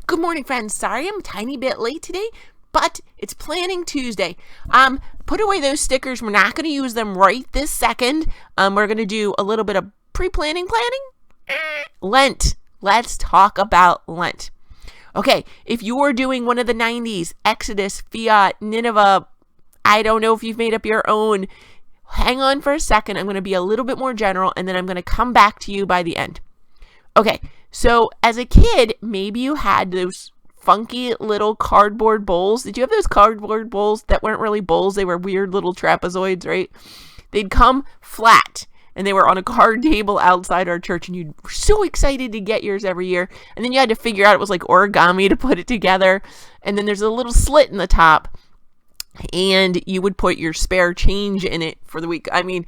Good morning, friends. Sorry I'm a tiny bit late today, but it's Planning Tuesday. Put away those stickers. We're not going to use them right this second. We're going to do a little bit of planning. Lent. Let's talk about Lent. Okay, if you're doing one of the 90s, Exodus, Fiat, Nineveh, I don't know if you've made up your own. Hang on for a second. I'm going to be a little bit more general, and then I'm going to come back to you by the end. Okay, so as a kid, maybe you had those funky little cardboard bowls. Did you have those cardboard bowls that weren't really bowls? They were weird little trapezoids, right? They'd come flat, and they were on a card table outside our church, and you were so excited to get yours every year. And then you had to figure out it was like origami to put it together. And then there's a little slit in the top, and you would put your spare change in it for the week. I mean,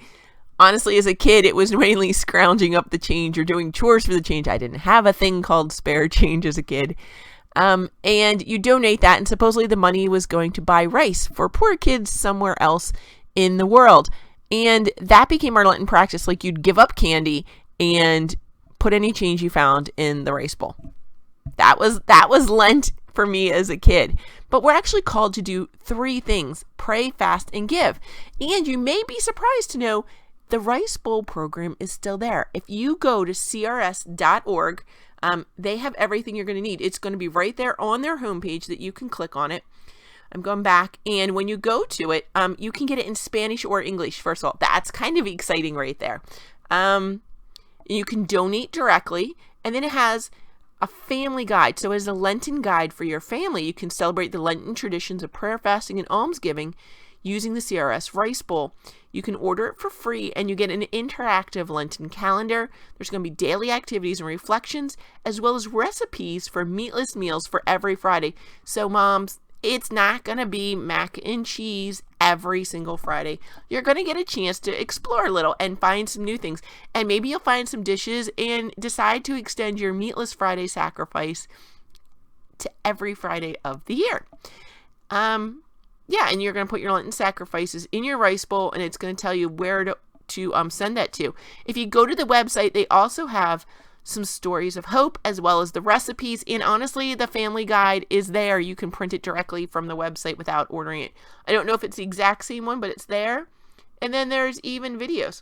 honestly, as a kid, it was mainly scrounging up the change or doing chores for the change. I didn't have a thing called spare change as a kid. And you donate that, and supposedly the money was going to buy rice for poor kids somewhere else in the world. And that became our Lenten practice. Like, you'd give up candy and put any change you found in the rice bowl. That was Lent for me as a kid. But we're actually called to do 3 things: pray, fast, and give. And you may be surprised to know the Rice Bowl program is still there. If you go to crs.org, they have everything you're going to need. It's going to be right there on their homepage that you can click on it. I'm going back, and when you go to it, you can get it in Spanish or English. First of all, that's kind of exciting right there. You can donate directly, and then it has a family guide. So as a Lenten guide for your family, you can celebrate the Lenten traditions of prayer, fasting, and almsgiving using the CRS Rice Bowl. You can order it for free, and you get an interactive Lenten calendar. There's going to be daily activities and reflections, as well as recipes for meatless meals for every Friday. So moms, it's not going to be mac and cheese every single Friday. You're going to get a chance to explore a little and find some new things. And maybe you'll find some dishes and decide to extend your Meatless Friday sacrifice to every Friday of the year. And you're going to put your Lenten sacrifices in your rice bowl, and it's going to tell you where to send that to. If you go to the website, they also have some stories of hope, as well as the recipes. And honestly, the family guide is there. You can print it directly from the website without ordering it. I don't know if it's the exact same one, but it's there. And then there's even videos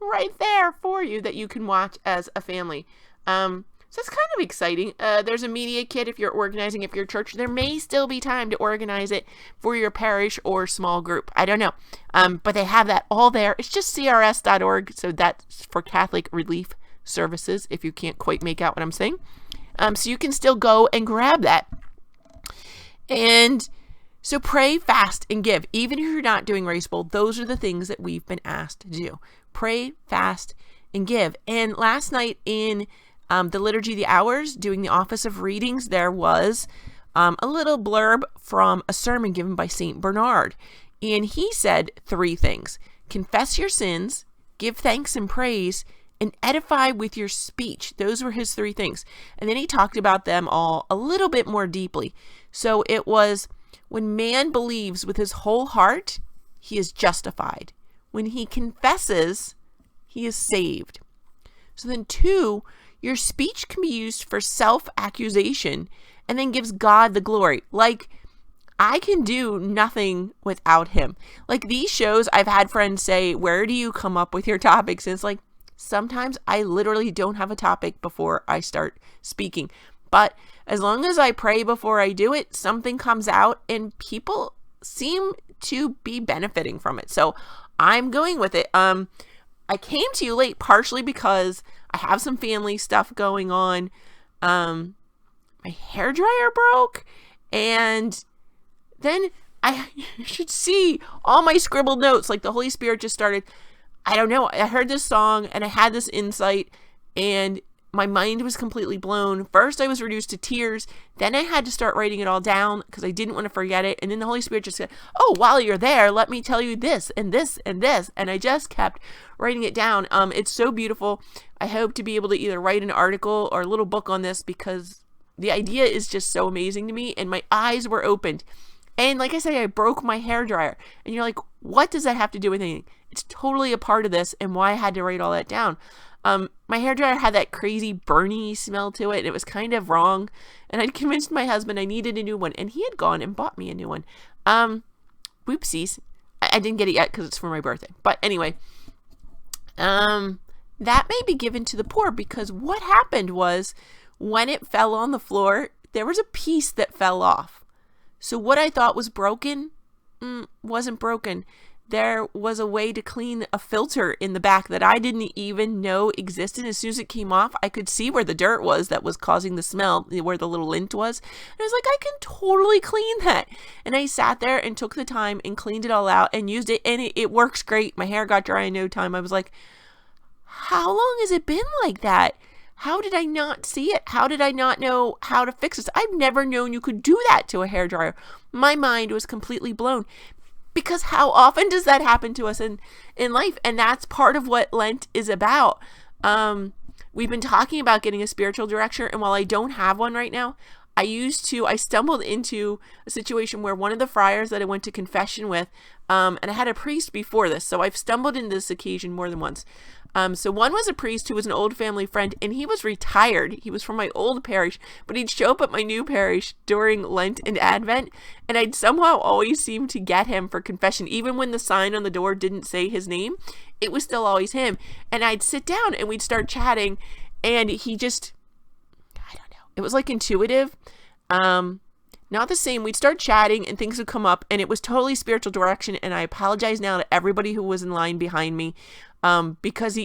right there for you that you can watch as a family. So it's kind of exciting. There's a media kit if you're organizing it for your church. There may still be time to organize it for your parish or small group. I don't know. But they have that all there. It's just crs.org. So that's for Catholic Relief Services, if you can't quite make out what I'm saying. So you can still go and grab that. And so pray, fast, and give. Even if you're not doing Rice Bowl, those are the things that we've been asked to do. Pray, fast, and give. And last night in the Liturgy of the Hours, doing the Office of Readings, there was a little blurb from a sermon given by St. Bernard. And he said 3 things: confess your sins, give thanks and praise, and edify with your speech. Those were his 3 things. And then he talked about them all a little bit more deeply. So it was, when man believes with his whole heart, he is justified. When he confesses, he is saved. So then 2, your speech can be used for self-accusation and then gives God the glory. Like, I can do nothing without him. Like, these shows, I've had friends say, where do you come up with your topics? And it's like, sometimes I literally don't have a topic before I start speaking. But as long as I pray before I do it, something comes out and people seem to be benefiting from it. So I'm going with it. I came to you late partially because I have some family stuff going on. My hairdryer broke, and then you should see all my scribbled notes. Like, the Holy Spirit just started. I don't know. I heard this song and I had this insight, and my mind was completely blown. First, I was reduced to tears. Then I had to start writing it all down because I didn't want to forget it. And then the Holy Spirit just said, oh, while you're there, let me tell you this and this and this. And I just kept writing it down. It's so beautiful. I hope to be able to either write an article or a little book on this, because the idea is just so amazing to me, and my eyes were opened. And like I say, I broke my hairdryer. And you're like, what does that have to do with anything? It's totally a part of this and why I had to write all that down. My hairdryer had that crazy burny smell to it, and it was kind of wrong. And I'd convinced my husband I needed a new one, and he had gone and bought me a new one. Whoopsies. I didn't get it yet because it's for my birthday. But anyway, that may be given to the poor, because what happened was when it fell on the floor, there was a piece that fell off. So what I thought was broken wasn't broken. There was a way to clean a filter in the back that I didn't even know existed. As soon as it came off, I could see where the dirt was that was causing the smell, where the little lint was. And I was like, I can totally clean that. And I sat there and took the time and cleaned it all out and used it, and it works great. My hair got dry in no time. I was like, how long has it been like that? How did I not see it? How did I not know how to fix this? I've never known you could do that to a hairdryer. My mind was completely blown. Because how often does that happen to us in life? And that's part of what Lent is about. We've been talking about getting a spiritual director, and while I don't have one right now, I stumbled into a situation where one of the friars that I went to confession with, and I had a priest before this, so I've stumbled into this occasion more than once. So one was a priest who was an old family friend, and he was retired. He was from my old parish, but he'd show up at my new parish during Lent and Advent, and I'd somehow always seem to get him for confession. Even when the sign on the door didn't say his name, it was still always him. And I'd sit down and we'd start chatting, and he just, I don't know, it was like intuitive. Not the same. We'd start chatting and things would come up, and it was totally spiritual direction. And I apologize now to everybody who was in line behind me, because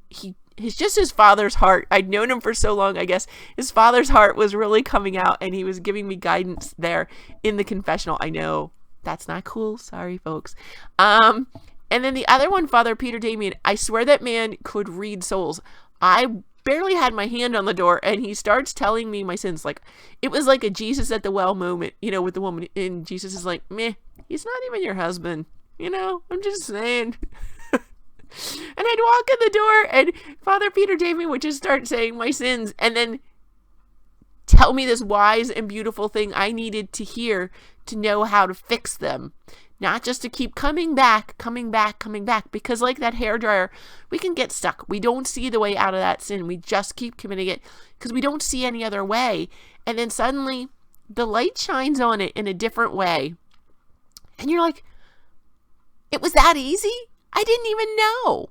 he's just his father's heart. I'd known him for so long, I guess his father's heart was really coming out, and he was giving me guidance there in the confessional. I know that's not cool. Sorry, folks. And then the other one, Father Peter Damien, I swear that man could read souls. I barely had my hand on the door, and he starts telling me my sins. Like, it was like a Jesus at the well moment, with the woman, and Jesus is like, meh, he's not even your husband, I'm just saying. And I'd walk in the door, and Father Peter Damien would just start saying my sins, and then tell me this wise and beautiful thing I needed to hear to know how to fix them. Not just to keep coming back, because like that hairdryer, we can get stuck. We don't see the way out of that sin. We just keep committing it because we don't see any other way. And then suddenly the light shines on it in a different way. And you're like, it was that easy? I didn't even know.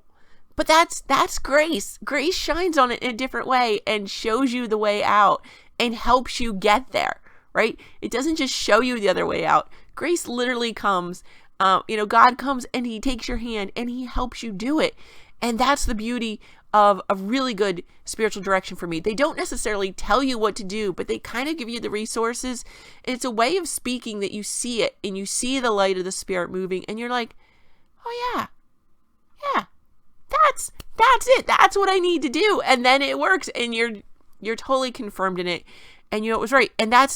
But that's grace. Grace shines on it in a different way and shows you the way out and helps you get there, right? It doesn't just show you the other way out. Grace literally comes, God comes and he takes your hand and he helps you do it. And that's the beauty of a really good spiritual direction for me. They don't necessarily tell you what to do, but they kind of give you the resources. And it's a way of speaking that you see it and you see the light of the Spirit moving and you're like, oh yeah, that's it. That's what I need to do. And then it works and you're totally confirmed in it. And it was right. And I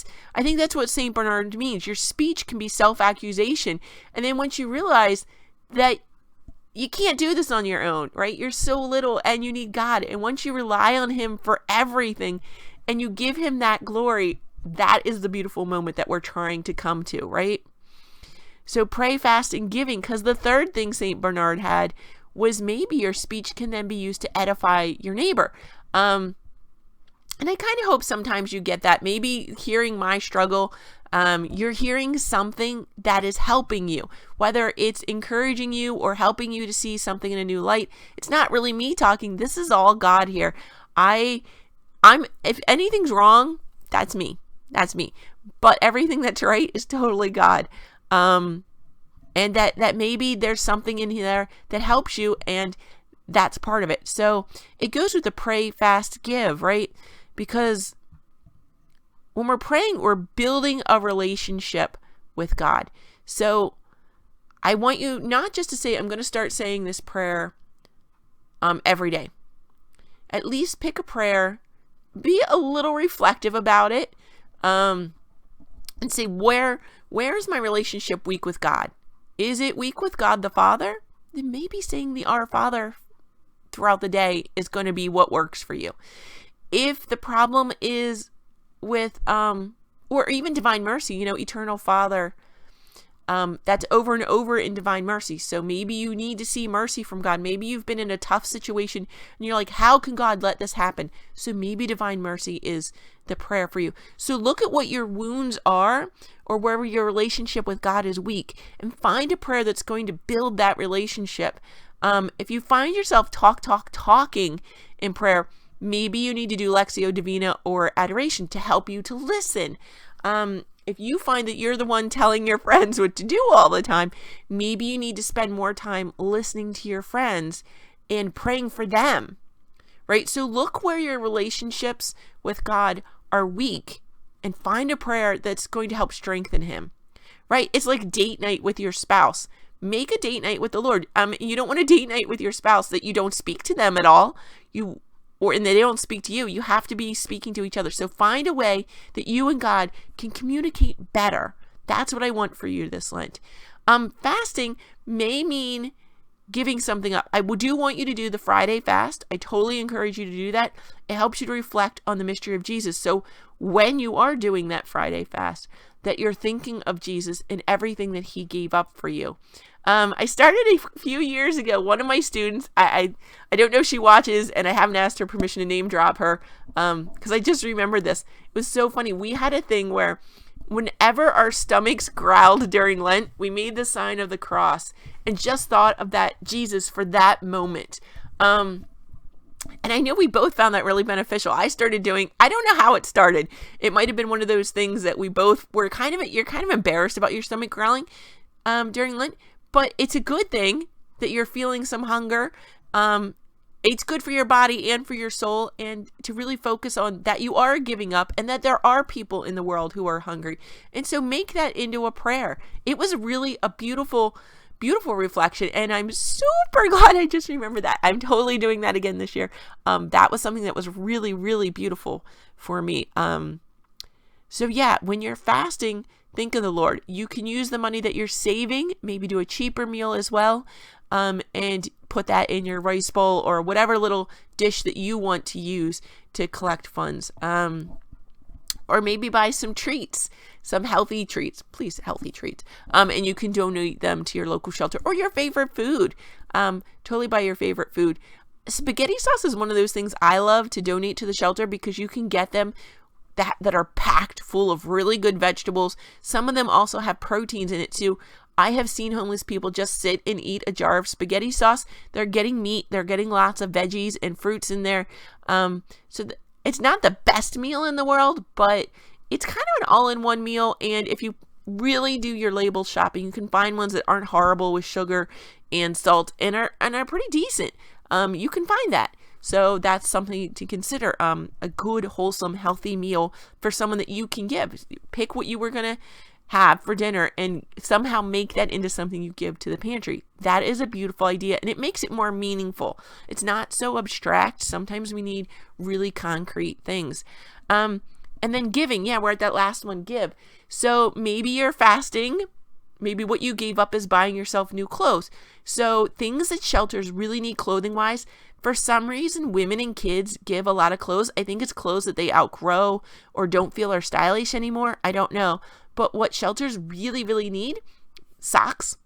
think that's what St. Bernard means. Your speech can be self-accusation. And then once you realize that you can't do this on your own, right? You're so little and you need God. And once you rely on him for everything and you give him that glory, that is the beautiful moment that we're trying to come to, right? So pray, fast, and giving, because the third thing St. Bernard had was maybe your speech can then be used to edify your neighbor. And I kind of hope sometimes you get that. Maybe hearing my struggle, you're hearing something that is helping you, whether it's encouraging you or helping you to see something in a new light. It's not really me talking. This is all God here. I'm if anything's wrong, that's me. But everything that's right is totally God. And that maybe there's something in there that helps you, and that's part of it. So it goes with the pray, fast, give, right? Because when we're praying, we're building a relationship with God. So I want you not just to say, I'm going to start saying this prayer every day. At least pick a prayer, be a little reflective about it, and say, where is my relationship weak with God? Is it weak with God the Father? Then maybe saying the Our Father throughout the day is going to be what works for you. If the problem is with, or even Divine Mercy, Eternal Father, That's over and over in divine mercy. So maybe you need to see mercy from God. Maybe you've been in a tough situation and you're like, how can God let this happen? So maybe divine mercy is the prayer for you. So look at what your wounds are, or where your relationship with God is weak, and find a prayer that's going to build that relationship. If you find yourself talking in prayer, maybe you need to do Lectio Divina or adoration to help you to listen. If you find that you're the one telling your friends what to do all the time, maybe you need to spend more time listening to your friends and praying for them, right? So look where your relationships with God are weak and find a prayer that's going to help strengthen him, right? It's like date night with your spouse. Make a date night with the Lord. You don't want a date night with your spouse that you don't speak to them at all, and they don't speak to you. You have to be speaking to each other. So find a way that you and God can communicate better. That's what I want for you this Lent. Fasting may mean giving something up. I do want you to do the Friday fast. I totally encourage you to do that. It helps you to reflect on the mystery of Jesus. So when you are doing that Friday fast, that you're thinking of Jesus and everything that he gave up for you. I started a few years ago. One of my students, I don't know if she watches, and I haven't asked her permission to name drop her, because I just remembered this. It was so funny. We had a thing where whenever our stomachs growled during Lent, we made the sign of the cross and just thought of that Jesus for that moment. And I know we both found that really beneficial. I started doing, I don't know how it started. It might have been one of those things that we both were you're kind of embarrassed about your stomach growling during Lent, but it's a good thing that you're feeling some hunger. It's good for your body and for your soul, and to really focus on that you are giving up and that there are people in the world who are hungry. And so make that into a prayer. It was really a beautiful reflection, and I'm super glad I just remembered that. I'm totally doing that again this year. That was something that was really, really beautiful for me. So yeah, when you're fasting, think of the Lord. You can use the money that you're saving, maybe do a cheaper meal as well, and put that in your rice bowl or whatever little dish that you want to use to collect funds. Or maybe buy some treats, some healthy treats, please, healthy treats. And you can donate them to your local shelter or your favorite food. Totally buy your favorite food. Spaghetti sauce is one of those things I love to donate to the shelter, because you can get them that are packed full of really good vegetables. Some of them also have proteins in it too. I have seen homeless people just sit and eat a jar of spaghetti sauce. They're getting meat. They're getting lots of veggies and fruits in there. It's not the best meal in the world, but it's kind of an all-in-one meal. And if you really do your label shopping, you can find ones that aren't horrible with sugar and salt and are pretty decent. You can find that. So that's something to consider. A good, wholesome, healthy meal for someone that you can give. Pick what you were going to have for dinner and somehow make that into something you give to the pantry. That is a beautiful idea, and it makes it more meaningful. It's not so abstract. Sometimes we need really concrete things. And then giving. Yeah, we're at that last one, give. So maybe you're fasting. Maybe what you gave up is buying yourself new clothes. So things that shelters really need clothing wise, for some reason, women and kids give a lot of clothes. I think it's clothes that they outgrow or don't feel are stylish anymore. I don't know. But what shelters really, really need, socks,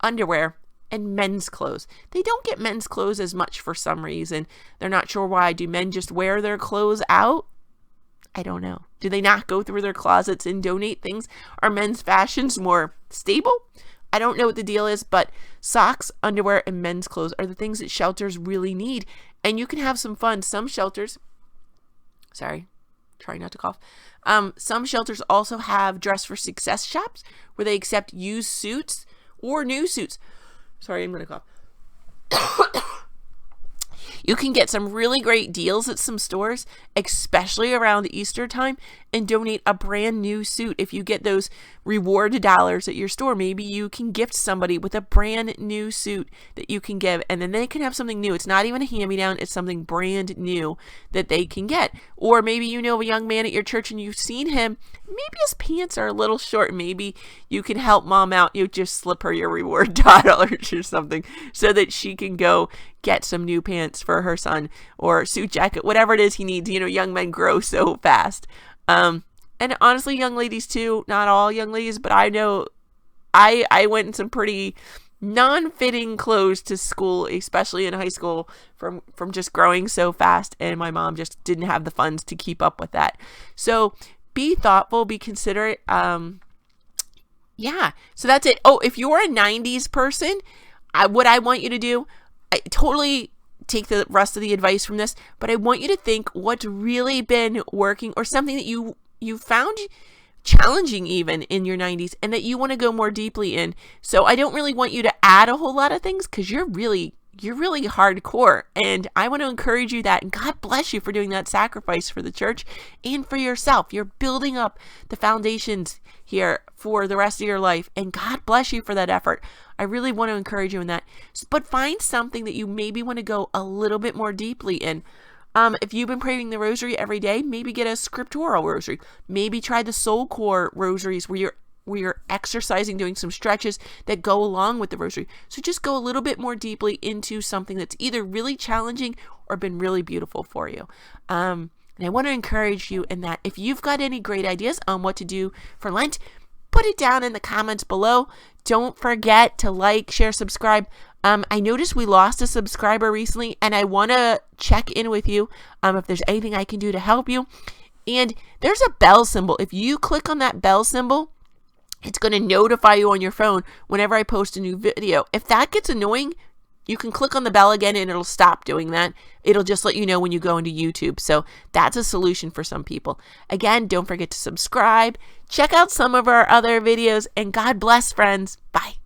underwear, and men's clothes. They don't get men's clothes as much for some reason. They're not sure why. Do men just wear their clothes out? I don't know. Do they not go through their closets and donate things? Are men's fashions more stable? I don't know what the deal is, but socks, underwear, and men's clothes are the things that shelters really need. And you can have some fun. Some shelters, trying not to cough. Some shelters also have Dress for Success shops where they accept used suits or new suits. Sorry, I'm going to cough. You can get some really great deals at some stores, especially around Easter time, and donate a brand new suit. If you get those reward dollars at your store, maybe you can gift somebody with a brand new suit that you can give, and then they can have something new. It's not even a hand-me-down, it's something brand new that they can get. Or maybe you know a young man at your church and you've seen him, maybe his pants are a little short. Maybe you can help mom out. You just slip her your reward dollars or something so that she can go get some new pants for her son or suit jacket, whatever it is he needs. You know, young men grow so fast. And honestly, young ladies too, not all young ladies, but I know I went in some pretty non-fitting clothes to school, especially in high school, from just growing so fast, and my mom just didn't have the funds to keep up with that. So be thoughtful, be considerate. Yeah, so that's it. Oh, if you're a 90s person, what I want you to do, I totally take the rest of the advice from this, but I want you to think what's really been working, or something that you found challenging even in your 90s, and that you want to go more deeply in. So I don't really want you to add a whole lot of things, because you're really hardcore, and I want to encourage you that, and God bless you for doing that sacrifice for the church and for yourself. You're building up the foundations here for the rest of your life, and God bless you for that effort. I really want to encourage you in that. But find something that you maybe want to go a little bit more deeply in. If you've been praying the rosary every day, maybe get a scriptural rosary. Maybe try the soul core rosaries where you're exercising, doing some stretches that go along with the rosary. So just go a little bit more deeply into something that's either really challenging or been really beautiful for you. And I want to encourage you in that. If you've got any great ideas on what to do for Lent, put it down in the comments below. Don't forget to like, share, subscribe. I noticed we lost a subscriber recently, and I want to check in with you if there's anything I can do to help you. And there's a bell symbol. If you click on that bell symbol, it's going to notify you on your phone whenever I post a new video. If that gets annoying, you can click on the bell again and it'll stop doing that. It'll just let you know when you go into YouTube. So that's a solution for some people. Again, don't forget to subscribe. Check out some of our other videos, and God bless, friends. Bye.